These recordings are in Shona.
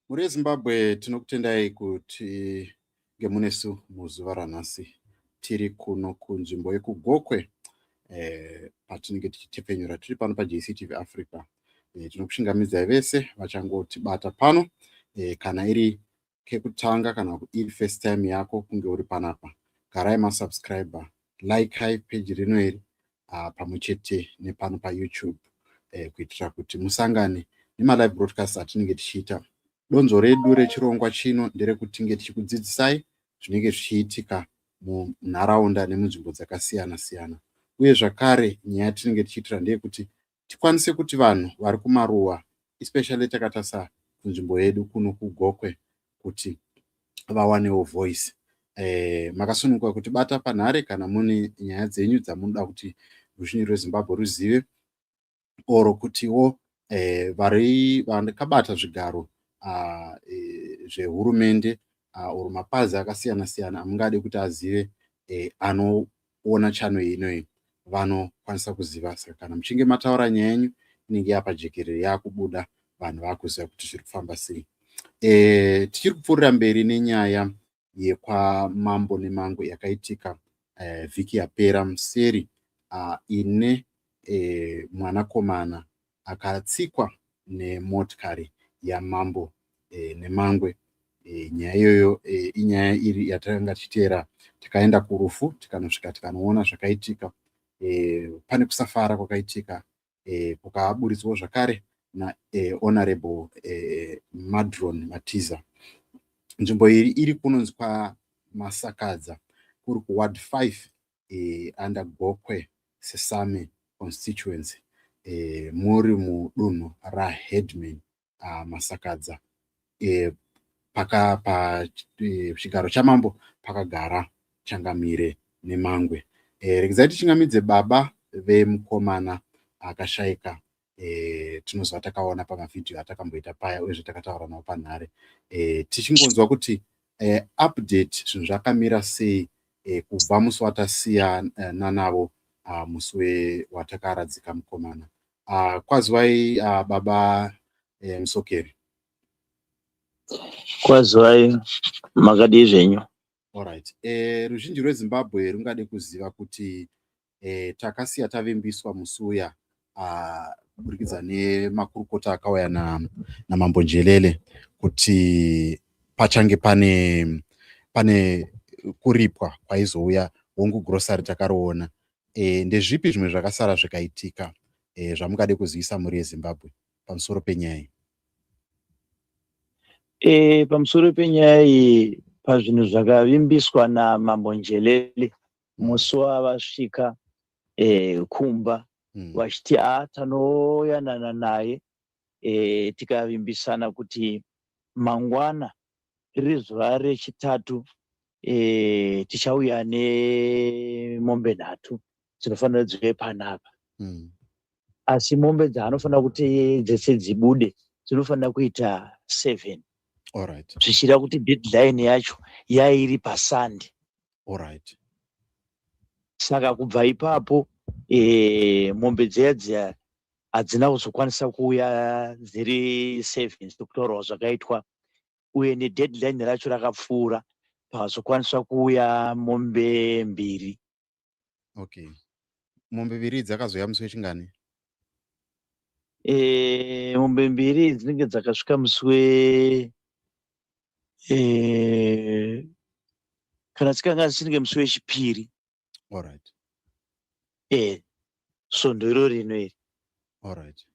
Muri Zimbabwe tinokutendai kuti ngemunesu muzuva ranhasi tiri kuno kunzvimbo yekugokwe patinenge tichitepfenyura tiri pano paJCTV Africa. Tinokushingamidzai vese vachangotibata pano kana iri kekutanga kana iri first time yako kunge uri panapa, garai masubscriber, like page rino iri pamwe chete nepano paYouTube kuitira kuti musangane nemalive broadcast atinenge tichiita. Donzo redu rechirongwa chino nderekuti tinge tichikudzidzisai zvinenge zvichiitika munharaunda nemunzvimbo dzakasiyana siyana, uye zvakare nyaya yatinenge tichiitira ndeyekuti tikwanise kuti vanhu vari kumaruwa especially takatarisa kunzvimbo yedu kuno kugokwe kuti vawanewo voice. Makasununguka kuti bata panhare kana mune nyaya dzenyu dzamunoda kuti ruzhinji rweZimbabwe ruzive, oro kutiwo vakabata zvigaro zvehurumende oro mapazi akasiyana siyana amungade kuti azive anoona chano inoyi vanokwanisa kuziva. Saka kana muchinge mataura nyaya yenyu inenge yapajekerere yakubuda, vanhu vakuziva kuti zviri kufamba sei. Tichiri kupfuurira mberi nenyaya yekwamambo nemango yakaitika vhiki yapera museri, ine mwanakomana akatsikwa nemotikari yamambo nemangwe. Nyaya iyoyo inyaya iri yatakanga tichiteera tikaenda kurufu tikanosvika tikanoona zvakaitika. Pane kusafara kwakaitika kukaburitswawo zvakare naHonorable Madron Matiza. Nzvimbo iyi iri kunonzi kwaMasakadza, kuri kuward 5 under Gokwe Sesame constituency, muri mudunhu raHeadman Masakadza. Pachigaro chamambo pakagara Changamire neMangwe. Regai tichingamidze baba vemukomana akashayika, tinozva takaona pamavhidhiyo atakamboita paya uye zvatakataura nawo panhare, tichingonzwa kuti update zvinhu zvakamira sei kubva musi watasiyana navo musi watakaradzika mukomana. Kwazwai baba Musokeri? Kwazwai, makadii zvenyu? Alright. Ruzhinji rweZimbabwe rungade kuziva kuti takasiya tavimbiswa musi uya kuburikidza nemakurukota akauya namambo Njelele kuti pachange pane kuripwa kwaizouya hongu grocery takariona. Ndezvipi zvimwe zvakasara zvikaitika zvamungade kuzivisa muri yeZimbabwe pamusoro penyaya iyi? Pamusoro penyaya iyi, pazvinhu zvakavimbiswa namambo Njelele musi wavasvika kumba vachiti tanoyanana naye tikavimbisana kuti mangwana riri zuva rechitatu tichauya nemombe 3 dzinofanira dzive panapa. Asi mombe dzaanofanira kuti dzese dzibude dzinofanira kuita 7. Alright. Zvichida kuti deadline yacho yairi paSunday. Alright. Saka kubva ipapo mombe dziya hadzina kuzokwanisa kuuya dziri 7 sekutaurawo zvakaitwa, uye nedeadline racho rakapfuura pakazokwaniswa kuuya mombe 2. Okay. Mombe 2 dzakazoya musi wechingani? Mombe 2 dzinenge dzakasvika musi kana dzikanga dzichinge musi wechipiri. Alright. Svondo iro rino iri. Alright.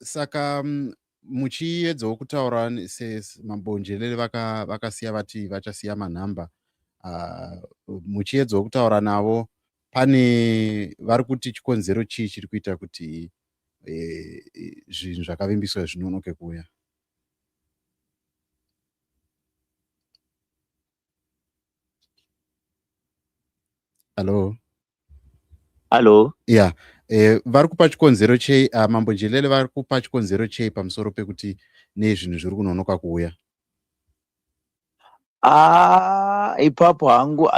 Saka muchiedzawo kutaura mambo Njelele vakasiya vati vachasiya manhamba, muchiedzawo kutaura navo, pane vari kuti chikonzero chii chiri kuita kuti zvinhu zvakavimbiswa zvinonoke kuuya? Halo? Yeah. Vari kupa chikonzero chei, mambo Njelele vari kupa chikonzero chei pamusoro pekuti nezvinhu zviri kunonoka kuuya? Ipapo hangu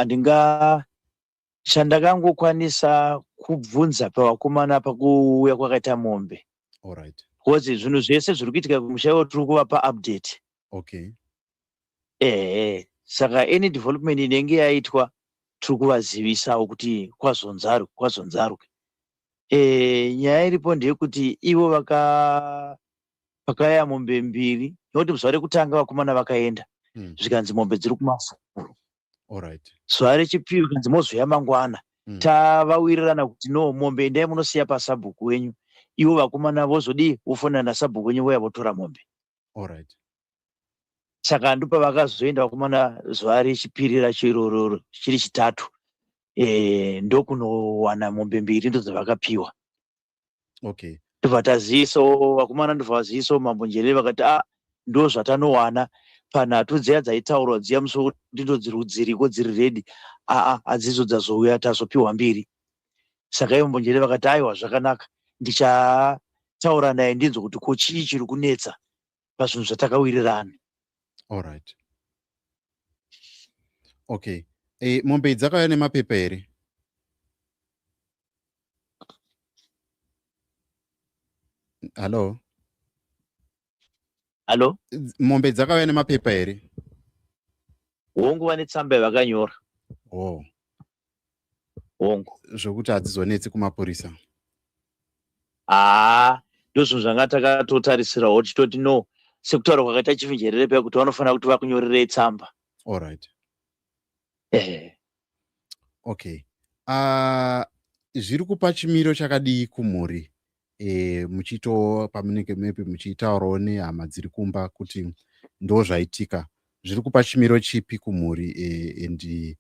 chandakangokwanisa kubvunza pavakomana pakuuya kwakaita mombe. Alright. Because zvinhu zvese zviri kuitika kumusha iwo tiri kuvapa update. Okay. Saka any development inenge yaitwa tiri kuvazivisawo kuti kwazonzaruke. Nyaya iripo ndeyekuti ivo vakaya mombe mbiri, nokuti zuva rekutanga vakomana vakaenda zvikanzi mombe dziri kumafuro. Alright. Zuva rechipiri kanzi mozoya mangwana. Tavawirirana kuti no, mombe endai munosiya pasabhuku wenyu. Ivo vakomana vozodii vofonana nasabhuku wenyu voya votora mombe. Alright. Saka ndipo vakazoenda vakomana zuva rechipiri racho iroro chiri chitatu. Ndokunowana mombe mbiri ndodzavakapiwa. Okay. Ndobva tazivisawo vakomana, ndobva vazivisawo mambo Njerere vakati ndo zvatanowana panhatu dziya dzaitaurwa dziya musoro kuti ndodziriko dziri redi. Hadzizo dzazouya tazopiwa mbiri. Saka mambo Njerere vakati aiwa zvakanaka, ndichataura naye ndinzwe kuti ko chii chiri kunetsa pazvinhu zvatakawirirana. Alright. Okay. Mombe dzakauya nemapepa here? Hello? Halo? Mombe dzakauya nemapepa here? Hongu vane tsamba yavakanyora. Hongu. Zvokuti hadzizonetsi kumapurisa? Ndozvinhu zvanga takatotarisirawo tichitoti no, sekutaura kwakaita Chief Njerere paya kuti vanofanira kuti vakunyorerei tsamba. Alright. Okay. Zviri kupa chimiro chakadii kumhuri muchito pamunenge mepi muchitaurawo nehama dziri kumba kuti ndo zvaitika, zviri kupa chimiro chipi kumhuri and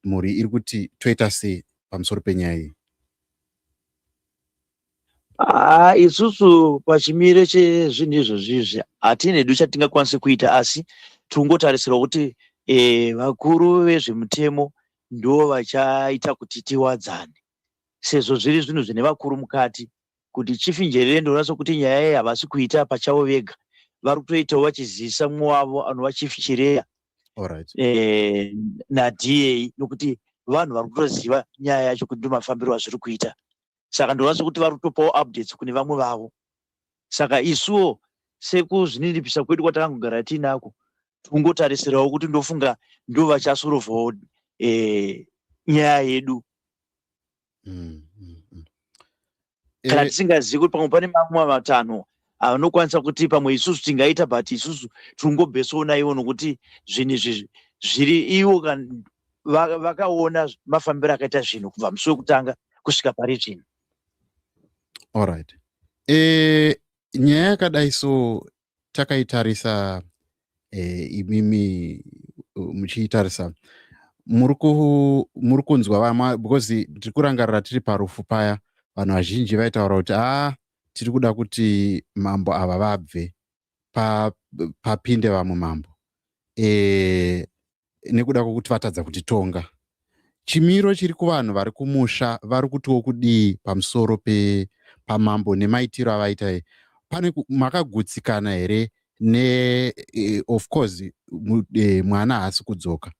mhuri iri kuti toita sei pamusoro penyaya iyi? Isusu pachimiro chezvinhu izvozvizvi hatina hedu chatingakwanisa kuita, asi tiringotarisirwa kuti vakuru vezvemutemo ndo vachaita kuti tiwadzane, sezvo zviri zvinhu zvine vakuru mukati, kuti Chief Njerere ndonatso kuti nyaya iyi havasi kuita pachavo vega, vari kutoitawo vachizivisa mumwe wavo anova Chief Chireya naDA, nokuti vanhu vari kutoziva nyaya yacho kuti ndomafambiro azviri kuita. Saka ndonatso kuti vari kutopawo updates kune vamwe vavo. Saka isuwo sekuzvininipisa kwedu kwatakangogara tiinako, tikungotarisirawo kuti ndofunga ndo vachasorovhawo nyaya yedu. Kana tisingazivi kuti pamwe pane mamwe matanho anokwanisa kuti pamwe isusu tingaita, but isusu tiringobvesawo naivo nokuti zvinhu izvi zviri ivo vakaona mafambiro akaita zvinhu kubva musi wekutanga kusvika pari zvino. Alright. Nyaya yakadai so takaitarisa imimi muchiitarisa muri kunzwa vama, because tiri kurangarira tiri parufu paya vanhu vazhinji vaitaura kuti tiri kuda kuti mambo ava vabve papinde vamwe mambo nekuda kwokuti vatadza kutitonga. Chimiro chiri kuvanhu vari kumusha vari kutiwo kudii pamusoro pamambo nemaitiro avaita? Pane makagutsikana here? Of course mwana haasi kudzoka,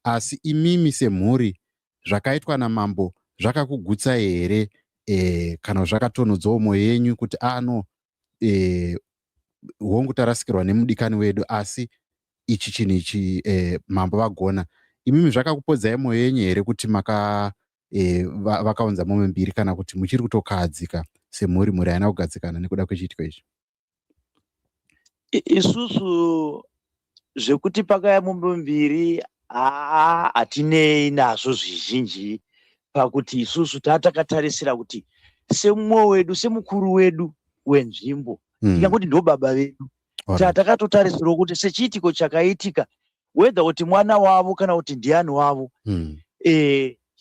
asi imimi semhuri zvakaitwa namambo zvakakugutsa here? Kana zvakatonhodzawo mwoyo yenyu kuti hongu tarasikirwa nemudikani wedu, asi ichi chinhu ichi mambo vagona? Imimi zvakakupodzai mwoyo yenyu here kuti vakaunza mombe mbiri, kana kuti muchiri kutokahadzika semhuri haina kugadzikana nekuda kwechiitiko ichi? Isusu zvekuti pakaya mombe mbiri hatinei nazvo zvizhinji, pakuti isusu tatakatarisira kuti semumwe wedu, semukuru wedu wenzvimbo, tikangoti ndo baba vedu, tatakatotarisirwa kuti sechiitiko chakaitika, wedha kuti mwana wavo kana kuti ndiani wavo,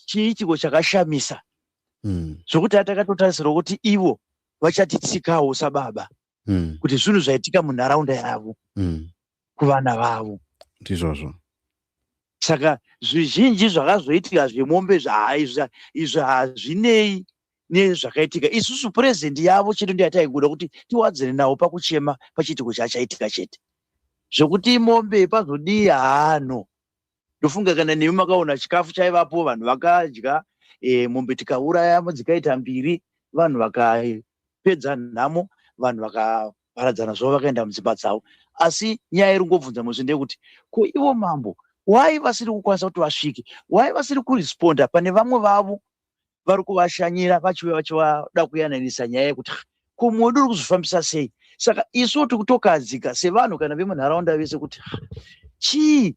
chiitiko chakashamisa, zvokuti tatakatotarisirwa kuti ivo vachatitsikawo sababa, kuti zvinhu zvaitika munharaunda yavo kuvana vavo. Ndizvozvo. Saka zvizhinji zvakazoitika zvemombe izvi hazvinei nezvakaitika. Isusu purezidendi yavo chete ndiyo yataiguda kuti tiwadzane navo pakuchema pachiitiko chachaitika chete. Zvokuti mombe pazodii hano, ndofunga kana nemi makaona chikafu chaivapo, vanhu vakadya, mombe tikauraya dzikaita mbiri, vanhu vakapedza nhamo, vanhu vakaparadzana zvavo vakaenda mudzimba dzavo. Asi nyaya iri ngobvunza musi ndeyekuti ko ivo mambo wai vasiri kukwanisa kuti vasvike, wai vasiri kuresponda pane vamwe vavo vari kuvashanyira vachiuya vachivada kuyananisa nyaya yekuti ko mwoyo uri kuzvifambisa sei. Saka isu tokadzika sevanhu kana vemunharaunda vese kuti chii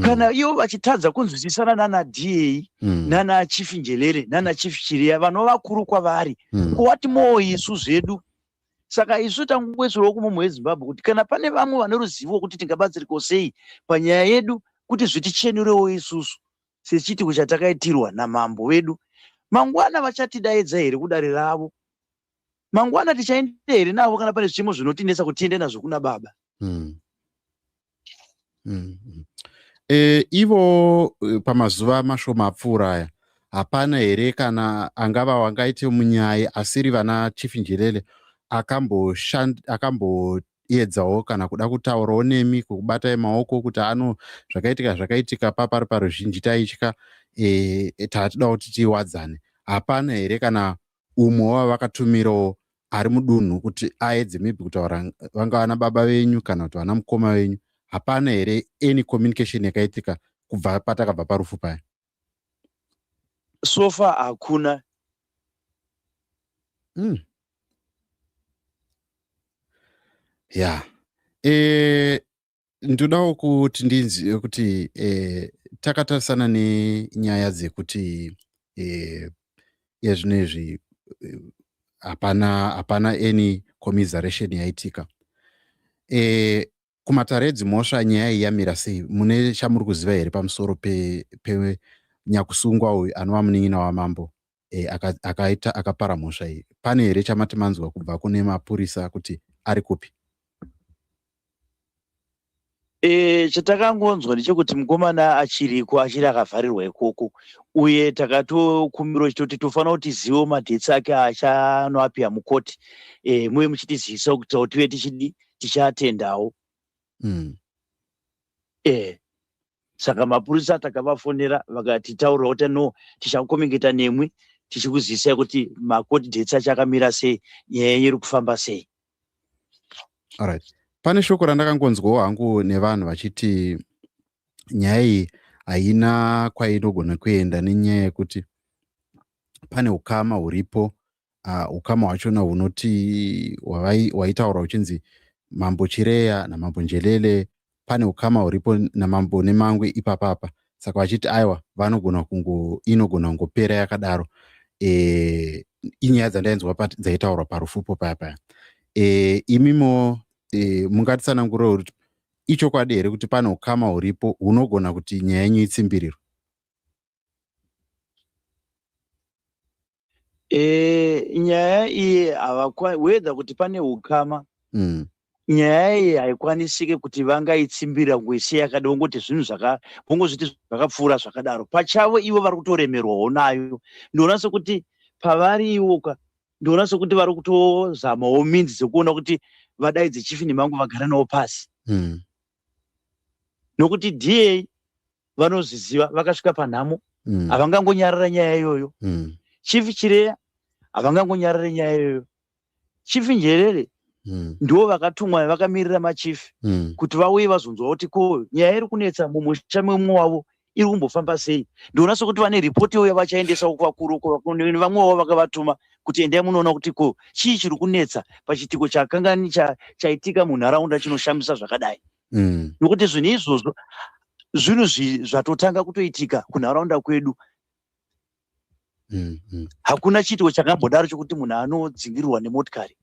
kana ivo vachitadza kunzwisisana nana DA nana Chief Njelere nana Chief Chireya vanova vakuru kwavari kuwati moo isu zvedu. Saka isu tangoisirwa kumumo weZimbabwe kuti kana pane vamwe vane ruzivo kuti tingabatsirika sei panyaya yedu kuti zvitichenurewo isusu sechitiko chatakaitirwa namambo wedu, mangwana vachatidaidza here kudare ravo? Mangwana tichaenda here navo kana pane zvichemo zvinotinetsa kuti tiende nazvo kuna baba? Ivo pamazuva mashoma apfuura aya hapana here kana angava wangaite munyaya asiri vana Chief Njelele akamboedzawo kana kuda kutaurawo nemi kukubatai maoko kuti zvakaitika papari paruzhinji taitya tatida kuti tiwadzane? Hapana here kana umwe wavakatumirawo ari mudunhu kuti aedze maybe kutaura vanga vana baba venyu kana kuti vana mukoma venyu? Hapana here any communication yakaitika kubva patakabva parufu paya? So far hakuna. Ya, ndodawo kuti ndinzive kuti takatarisana nenyaya dzekuti yezvinezvi hapana any commiseration yaitika. Kumatare edzimhosva nyaya iyi yamira sei? Mune chamuri kuziva here pamusoro penyakusungwa uyu anova munin'ina wamambo akapara mhosva iyi? Pane here chamati manzwa kubva kune mapurisa kuti ari kupi? Chatakangonzwa ndechekuti mukomana achiriko, achiri akavharirwa ikoko, uye takatokumbirwa chitoti tofanira kuti tizive madhetsi ake achanoapihwa mukoti, muye muchitizivisa kuti tive tichatendawo. Saka mapurisa takavafonera vakatitaurira kuti no, tichakomengeta nemwi tichikuzivisa kuti makoti dhetsi acho akamira sei, nyaya iri kufamba sei. Alright. Pane shoko randakangonzwawo hangu nevanhu vachiti nyaya iyi haina kwainogona kuenda nenyaya yekuti pane ukama huripo, ukama hwachona hunoti hwaitaura huchinzi mambo Chireya namambo Njelele pane ukama huripo namambo Nemangwe ipapapa. Saka vachiti aiwa inogona kungopera yakadaro. Inyaya dzandainzwa dzaitaurwa parufupo paya. Imimo mungatitsanangurire kuti ichokwadi here kuti pane ukama huripo hunogona kuti nyaya yenyu itsimbirirwe? Nyaya iyi whether kuti pane ukama, nyaya iyi haikwanisike kuti vangaitsambirira ngwese yakadaro, ngoti zvinhu vongozviti zvakapfuura zvakadaro pachavo ivo vari kutoremerwawo nayo. Ndinoona sekuti pavari ivoka, ndinoona sekuti vari kutozamawo minzi dzekuona kuti vadaidze Chief Nemangwe vagara nawo pasi. Nokuti DA vanozviziva, vakasvika panhamo, havangangonyarara nyaya iyoyo. Chief Chireya havangangonyarara nyaya iyoyo. Chief Njelele ndivo vakatumwa vakamirira machief kuti vauye vazonzwa kuti ko nyaya iri kunetsa mumusha memwe wavo iri kumbofamba sei. Ndinoona sekuti vane ripoti iyo yavachaendesa kuvakuru, vamwe vavo vakavatuma kuti endai munoona kuti ko chii chiri kunetsa pachitiko chakangani chaitika munharaunda chinoshambisa zvakadai. Nokuti zvinhu izvozvo zvinhu zvatotanga kutoitika kunharaunda kwedu. Hakuna chitiko chakambodaro chokuti munhu anodzingirirwa nemotikari.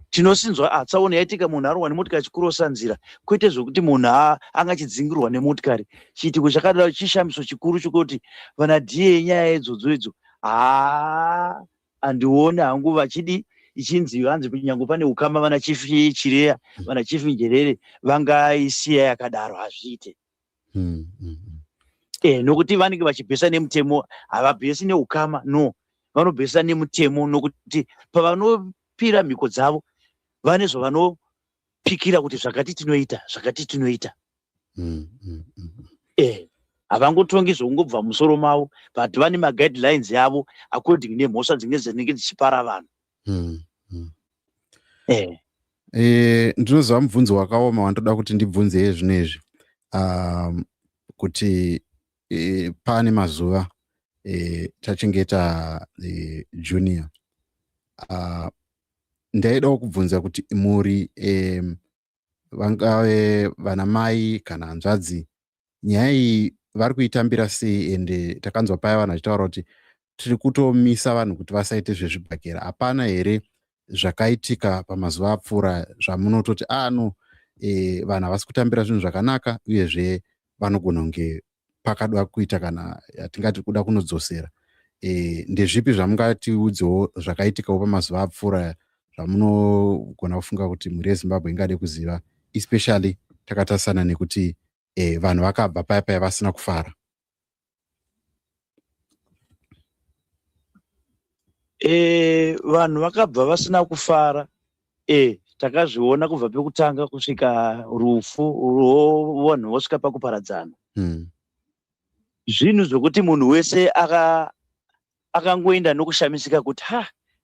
Tinosinzwa tsaona yaitika munhu arwa nemotikari chikurosa nzira, kwete zvokuti munhu angachidzingirwa nemotikari. Chitiko chakadaro chishambiso chikuru chokuti vana DA nyaya idzodzo idzo handioni hangu vachidi ichinzi hanzi kunyange pane ukama vana Chief Chireya vana Chief Njelele vangaisiya yakadaro, hazviite. Nokuti vanenge vachibhesa nemutemo, havabhesi neukama, no, vanobhesa nemutemo, nokuti pavanopira mhiko dzavo vane zvavanopikira kuti zvakati tinoita. havangotongi zvokungobva musoro mavo, but vane maguidelines yavo according nemhosva dzinenge dzichipara vanhu. Ndinoziva mubvunzo wakaoma wandoda kuti ndibvunze zvinezvi, kuti pane mazuva tachengeta junior. Ndaidawo kubvunza kuti muri vangave vana mai kana hanzvadzi, nyaya iyi vari kuitambira sei? Ende takanzwa paya vanhu vachitaura kuti tiri kutomisa vanhu kuti vasaite zvezvibhakera. Hapana here zvakaitika pamazuva apfuura zvamunototi no vanhu havasi kutambira zvinhu zvakanaka, uyezve vanogona kunge pakada kuita kana yatingati kuda kunodzosera? Ndezvipi zvamungatiudzewo zvakaitikawo pamazuva apfuura zvamunogona kufunga kuti mhuri yeZimbabwe ingade kuziva, especially takatarisana nekuti vanhu vakabva paya vasina kufara? Vanhu vakabva vasina kufara, takazviona kubva pekutanga kusvika rufu vanhu vosvika pakuparadzana. Zvinhu zvokuti munhu wese akangoenda nokushamisika kuti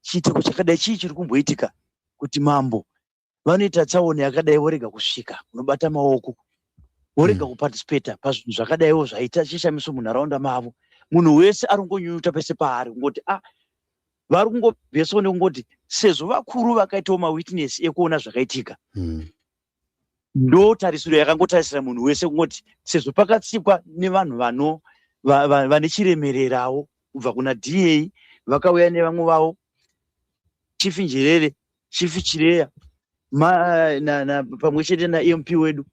chiitiko chakadai chii chiri kumboitika, kuti mambo vanoita tsaona yakadai vorega kusvika, unobata maoko, vorega kupatisipeta pazvinhu zvakadaiwo zvaita chishamiso munharaunda mavo. Munhu wese ari kungonyunyuta pese paari kungoti vari kungobveswa nekungoti sezvo vakuru vakaitawo mawitness ekuona zvakaitika, ndo tarisiro yakangotarisira munhu wese kungoti sezvo pakatsikwa nevanhu vane chiremererawo kubva kuna DA, vakauya nevamwe vavo, Chief Njerere, Chief Chireya, pamwe chete naMP wedu.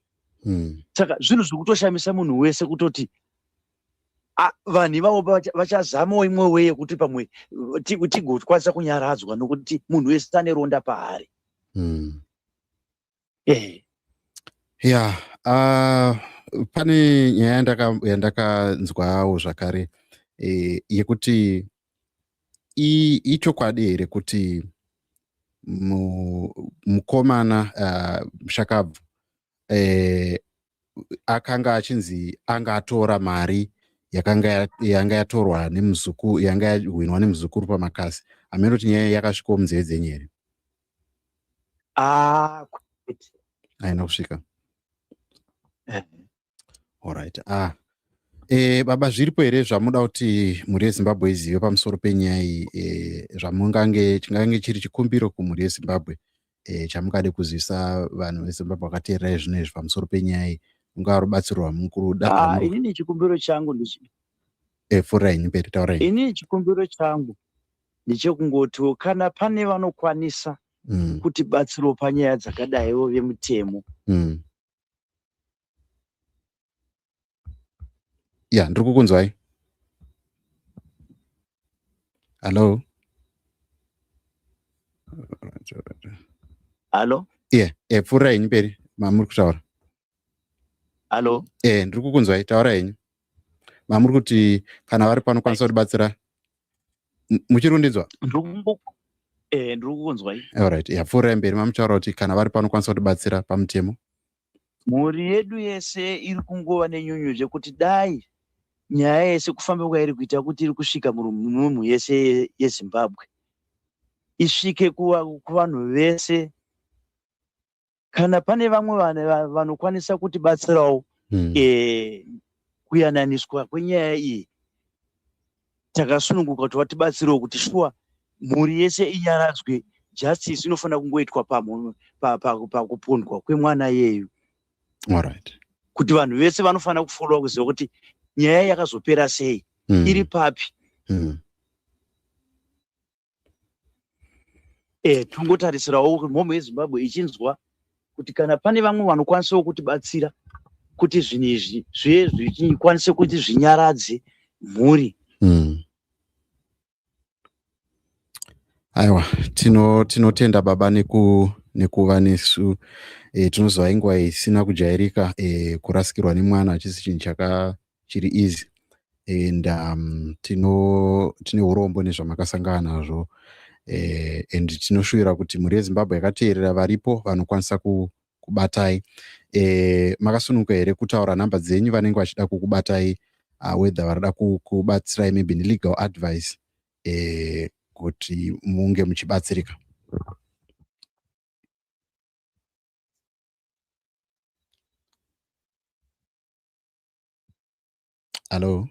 Saka zvinhu zvokutoshamisa munhu wese kutoti vanhu ivavo vachazamawo imwe weye kuti pamwe tigokwanisa kunyaradzwa nokuti munhu wese ane ronda paari. Pane nyaya yandakanzwawo zvakare yekuti ichokwadi here kuti mukomana Shakabvu akanga achinzi anga atora mari yanga yatorwa nemuzukuru, yanga yahwinwa nemuzukuru pamakasi. Hamene kuti nyaya yakasvikawo munzeve dzenyu here? Haina kusvika. Alright. Baba, zviripo here zvamuda kuti mhuri yeZimbabwe izive pamusoro penyaya iyi, chingange chiri chikumbiro kumhuri yeZimbabwe chamungade kuzivisa vanhu veZimbabwe vakateerera zvinezvi pamusoro penyaya iyi, ungava rubatsiro rwamukuruda? Inini chikumbiro changu furai mberi, taurai. Inini chikumbiro changu ndechekungoti kana pane vanokwanisa kuti batsiro panyaya dzakadaiwo vemutemo. Ndiri kukunzwai. Hello? Halo? Pfuura henyu mberi, mamuri kutaura. Halo? Ndiri kukunzwai, taura henyu. Mamuri kuti kana vari panokwanisa kutibatsira. Muchirundidzwa? Ndiri kukunzwai. Alright, pfuurai mberi, mamutaura kuti kana vari panokwanisa kutibatsira pamutemo. Mhuri yedu yese iri kungova nenyunyu zvekuti dai nyaya yese kufamba kwairi kuita kuti iri kusvika mumhu yese yeZimbabwe isvike kuvanhu vese. Kana pane vamwe vanokwanisa kuti batsirawo kuyananiswa kwenyaya iyi, takasununguka kuti vatibatsirewo kuti shuwa mhuri yese inyaradzwe. Justice inofanira kungoitwa pakupondwa kwemwana yeyu. Alright. Kuti vanhu vese vanofanira kufollowa kuziva kuti nyaya yakazopera sei, iri papi. Tongotarisirawo kuti mhomho yeZimbabwe ichinzwa kuti kana pane vamwe vanokwanisawo kutibatsira kuti zvinhu izvi zvikwanise kuti zvinyaradze mhuri. Aiwa, tinotenda baba nekuva nesu. Tinoziva inguva isina kujairika kurasikirwa nemwana achisi chinhu chiri easy, and tine urombo nezvamakasangana nazvo, and tinoshuvira kuti mhuri yeZimbabwe yakateerera varipo vanokwanisa kubatai. Makasununguka here kutaura nhamba dzenyu vanenge vachida kukubatai whether varida kubatsirai maybe nelegal advice kuti munge muchibatsirika. Hello.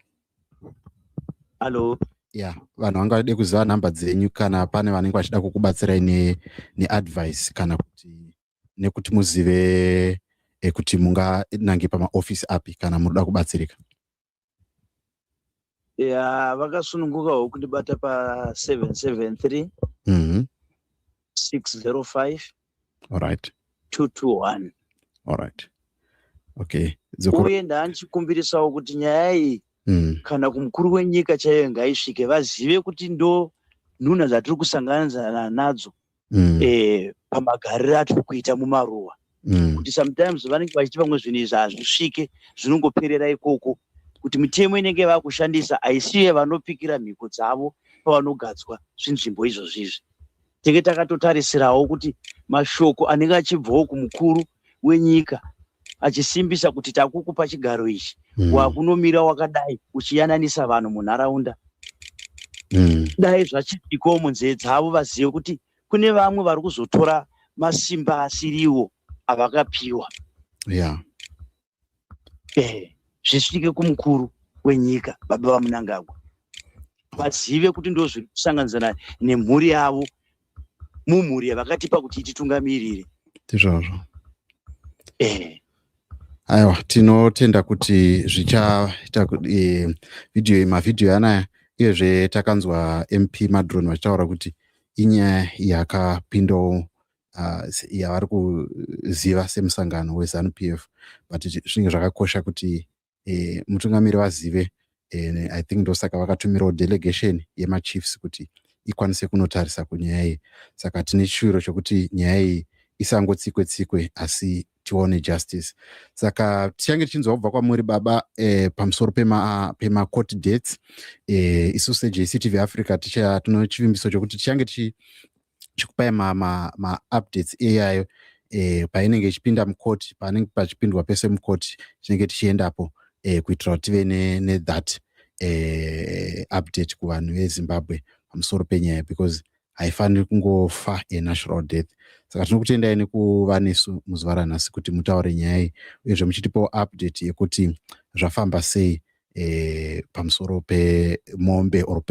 Hello. Yeah, vanhu vanga vachida kuziva nhamba dzenyu kana pane vanenge vachida kukubatsirai neadvice kana kuti nekuti muzive kuti munganange pamaofisi api kana munoda kubatsirika. Yeah, vakasunungukawo kundibata pa 773 605 alright 221. Alright. Okay. Uye ndandichikumbirisawo kuti nyaya iyi kana kumukuru wenyika chaiyo ngaisvike vazive kuti ndo nhuna dzatiri kusangana nadzo pamagariro atiri kuita mumaruwa, kuti sometimes vanenge vachiti pamwe zvinhu izvi hazvisvike zvinongoperera ikoko, kuti mitemo inenge vakushandisa haisiye vanopikira mhiko dzavo pavanogadzwa zvinzvimbo izvozvizvi. Tenge takatotarisirawo kuti mashoko anenge achibvawo kumukuru wenyika achisimbisa kuti takukupa chigaro ichi wakunomira wakadai uchiyananisa vanhu munharaunda. Dai zvachidikawo munzeve dzavo vazive kuti kune vamwe vari kuzotora masimba asiriwo avakapiwa. Zvisvike kumukuru wenyika, baba vaMunangagwa, vazive kuti ndo zviri kusanganisana nemhuri yavo mumhuri yavakatipa kuti ititungamirire. Tizvozvo. Aiwa, tinotenda kuti zvichaita mavhidhiyo anaya, uyezve takanzwa MP Madron vachitaura kuti inyaya yakapindawo yavari kuziva semusangano weZANU-PF, but zvinenge zvakakosha kuti mutungamiri vazive. I think ndosaka vakatumirawo delegation yemachiefs kuti ikwanise kunotarisa kunyaya iyi. Saka tine shuviro chokuti nyaya iyi isangotsikwe asi tione justice. Saka tichange tichinzwa kubva kwamuri baba pamusoro pema-court dates. Isu seJCTV Africa tino chivimbiso chokuti tichange tichikupai ma-updates iyayo painenge ichipinda mukoti, panenge pachipindwa pese mukoti, tinenge tichiendapo kuitira kuti tive ne-that update kuvanhu veZimbabwe pamusoro penyaya, because haifaniri kungofa natural death. Saka tinokutendai nekuva nesu muzuva ranhasi kuti mutaure nyaya iyi, uyezve muchitipawo update yekuti zvafamba sei pamusoro pemombe or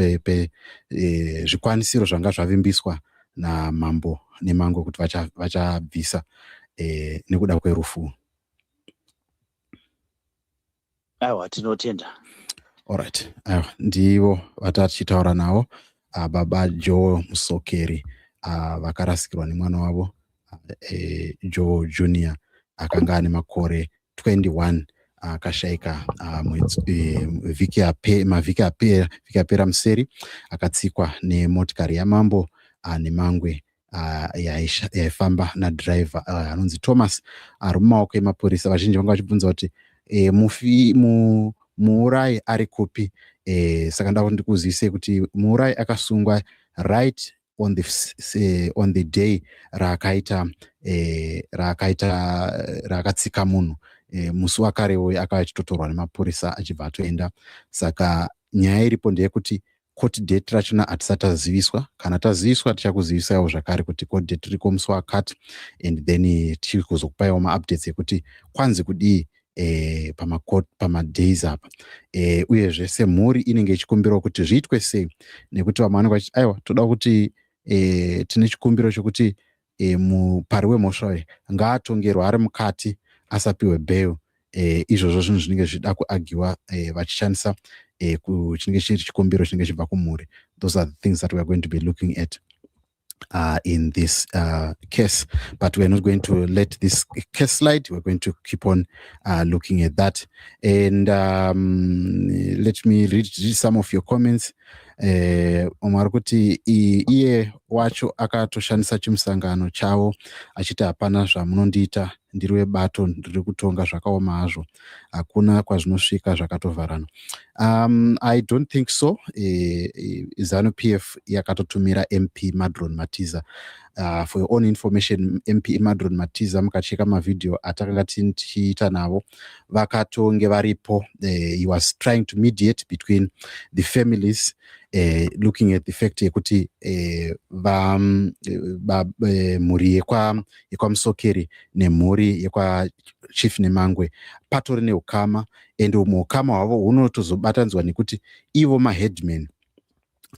zvikwanisiro zvanga zvavimbiswa namambo nemango kuti vachabvisa nekuda kwerufu. Aiwa, tinotenda. Alright. Aiwa, ndivo vatachitaura navo baba Joe Musokeri, vakarasikirwa nemwana wavo Joe Junior akanga ane makore 21 akashaika mavhiki apera museri, akatsikwa nemotikari yamambo nemangwe yaifamba nadhiraivha anonzi Thomas ari mumaoko emapurisa. Vazhinji vanga vachibvunza kuti muurai ari kupi. Saka ndako ndikuzivisei kuti muurai akasungwa right on the day raakatsika munhu. Musi wakarewo akava achitotorwa nemapurisa achibva atoenda. Saka nyaya iripo ndeyekuti court date rachona hatisati taziviswa. Kana taziviswa tichakuzivisaiwo zvakare kuti court date riko musi wakati, and then tiri kuzokupaiwo maupdates ekuti kwanzi kudii pamadays apa. Uyezve semhuri inenge ichikumbirawo kuti zviitwe sei, nekuti vamwe vanenge vachiti aiwa toda kuti tine chikumbiro chokuti mupari wemhosva uyu ngaatongerwa ari mukati asapiwe bail. Izvozvo zvinhu zvinenge zvichida kuagiwa vachishandisa chinenge chiri chikumbiro chinenge chibva kumhuri. Those are the things that we are going to be looking at in this case, but we're not going to let this case slide. We're going to keep on looking at that. And let me read some of your comments. Omar kuti iye wacho akatoshandisa chimusangano chavo achiti hapana zvamunondiita, ndiri webato ndiri kutonga zvakaoma hazvo, hakuna kwazvinosvika zvakatovharana. I don't think so. ZANU-PF yakatotumira MP Madron Matiza For your own information, MP Madron Matiza mukacheka mavideo atakanga tiita navo vakatonge varipo. He was trying to mediate between the families, looking at the fact yekuti mhuri yekwa Musokeri nemhuri yekwa Chief Nemangwe patori neukama, and muukama hwavo hunotozobatanzwa nekuti ivo maheadmen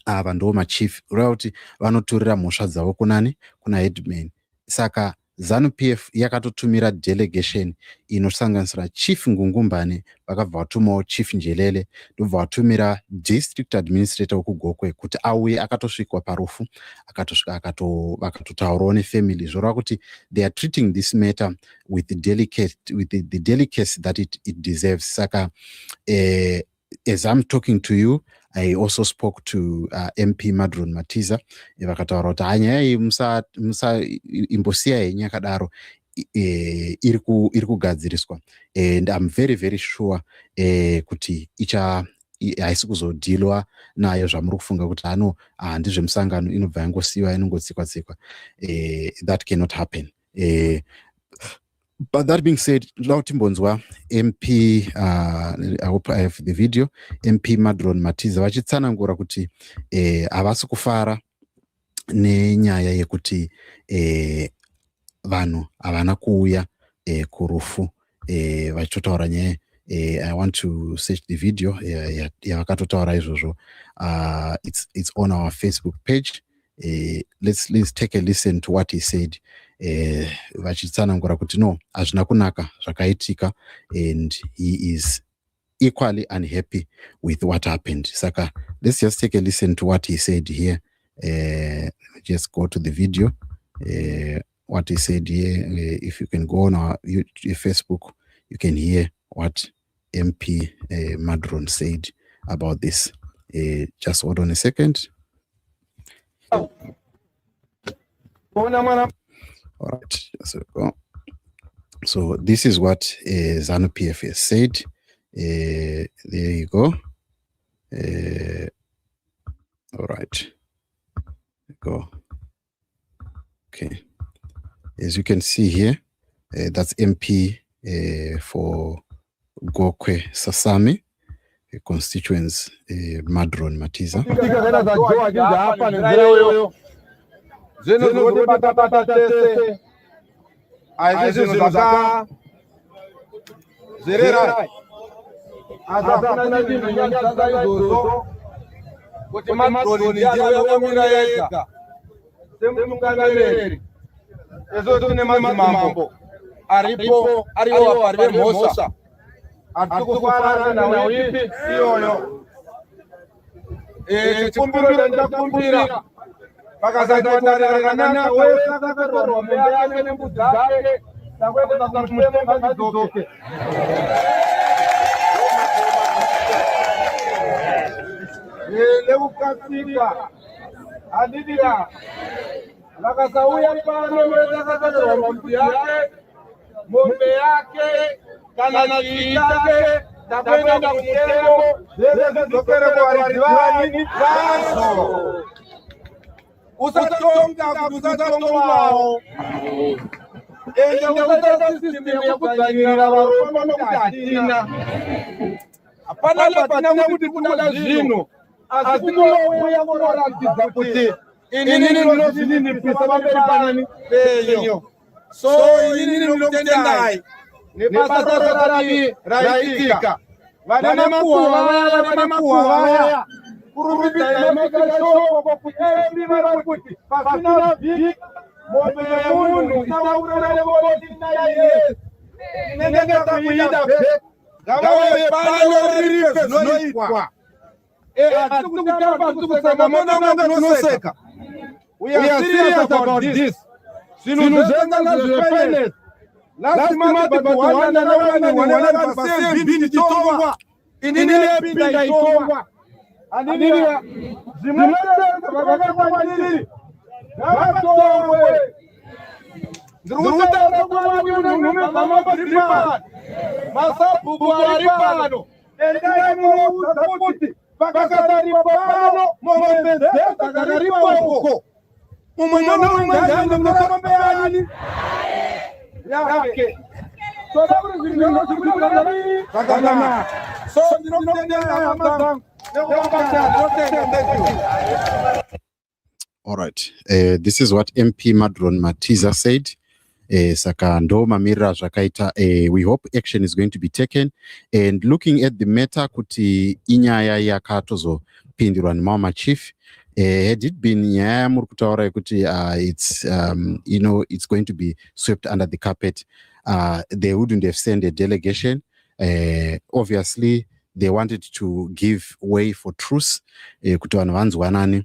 ava ndo machief kureva kuti vanoturira mhosva dzavo kuna headman. Saka ZANU-PF yakatotumira delegation inosanganisira Chief Ngungumbane, vakabva vatumawo Chief Njelele, ndobva vatumira district administrator wekugokwe kuti auye. Akatosvikwa parufu, akatosvika vakatotaurawo nefamily zvoreva kuti they are treating this matter with the delicacy that it deserves. Saka as I'm talking to you, I also spoke to MP Madron Matiza. Vakataura kuti hanya iyi musa imbosiya yenyu yakadaro iri kugadziriswa, and I'm very very sure kuti haisi kuzodhilwa nayo zvamuri kufunga kuti ndezvemusangano inobva yangosiyiwa inongotsikwa-tsikwa. That cannot happen. But that being said, Timbonzwa MP, I hope I have the video, MP Madron Matiza vachitsanangura kuti havasi kufara nenyaya yekuti vanhu havana kuuya kurufu, vachitotaura nyaya. I want to search the video yavakatotaura izvozvo. It's on our Facebook page. Let's take a listen to what he said. Vachitsanangura kuti no, hazvina kunaka zvakaitika, and he is equally unhappy with what happened. Saka let's just take a listen to what he said here. Just go to the video. What he said here, if you can go on our Facebook, you can hear what MP Madron said about this. Just hold on a second. All right, so this is what ZANU-PF has said. There you go. All right, go. Okay, as you can see here, that's MP for Gokwe Sasami constituents, Madron Matiza. We are serious about this. Last month, but All right. This is what MP Madron Matiza said. Saka ndo mamirira zvakaita. We hope action is going to be taken. And looking at the matter kuti inyaya yakatozopindirwa nemama chief. Had it been nyaya muri kutaura kuti it's it's going to be swept under the carpet, they wouldn't have sent a delegation. Obviously they wanted to give way for truce kuti vanhu vanzwanane,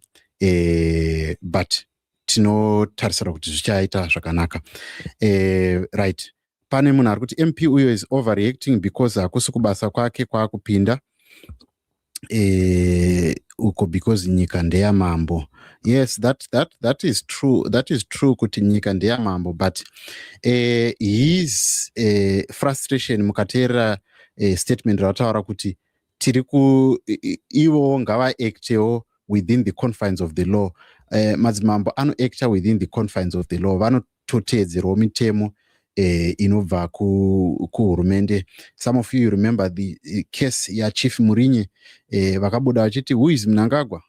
but tinotarisira kuti zvichaita zvakanaka. Right, pane munhu ari kuti MP uyo is overreacting because hakusi kubasa kwake kwakupinda uko because nyika ndeya mambo. Yes, that is true. That is true kuti nyika ndeya mambo, but his frustration mukateera statement rataura kuti tiri ivo ngava actewo within the confines of the law. Madzimambo anoacta within the confines of the law, vanototedzerawo mitemo inobva kuhurumende. Some of you remember the case ya Chief Murinye, vakabuda vachiti who is Mnangagwa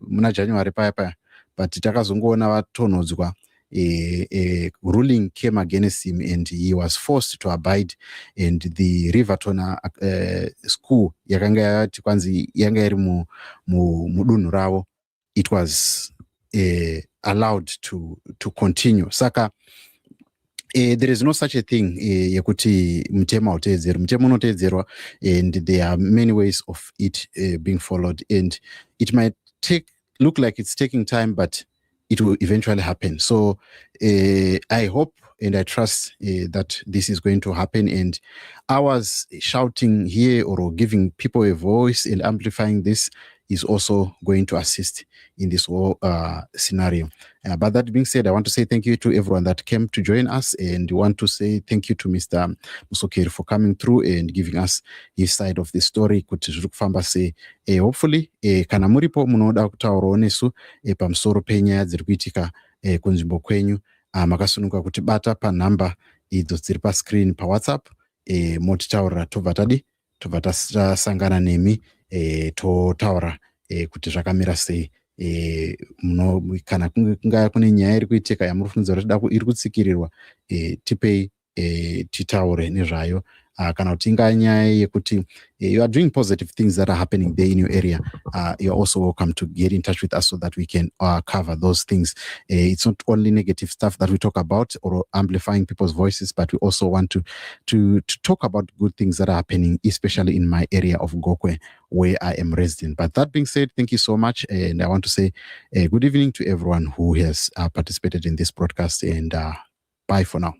muna January paya, but takazongoona vatonhodzwa. Ruling came against him and he was forced to abide, and the Riverton school yakanga yati kwanzi yanga iri mudunhu ravo, it was allowed to continue. Saka there is no such a thing yekuti mtemo unotedzerwa, and there are many ways of it being followed, and it might look like it's taking time, but it will eventually happen. So I hope and I trust that this is going to happen, and ours shouting here or giving people a voice and amplifying this is also going to assist in this whole scenario. But that being said, I want to say thank you to everyone that came to join us, and want to say thank you to Mr. Musokeri for coming through and giving us his side of the story. Kuti zviri kufamba sei. Hopefully kana muripo munoda kutaurawo nesu pamusoro penyaya dziri kuitika kunzvimbo kwenyu, makasununguka kuti bata panhamba idzo dziri pascreen paWhatsApp, motitaurira tobva tasangana nemi totaura kuti zvakamira sei. Kana kunga kune nyaya iri kuitika yamurifunidza kuti iri kutsikirirwa, tipei titaure nezvayo. Kana kuti inga nyaya yekuti you are doing positive things that are happening there in your area, you are also welcome to get in touch with us so that we can cover those things. It's not only negative stuff that we talk about or amplifying people's voices, but we also want to talk about good things that are happening, especially in my area of Gokwe, where I am resident. But that being said, thank you so much, and I want to say good evening to everyone who has participated in this broadcast, and bye for now.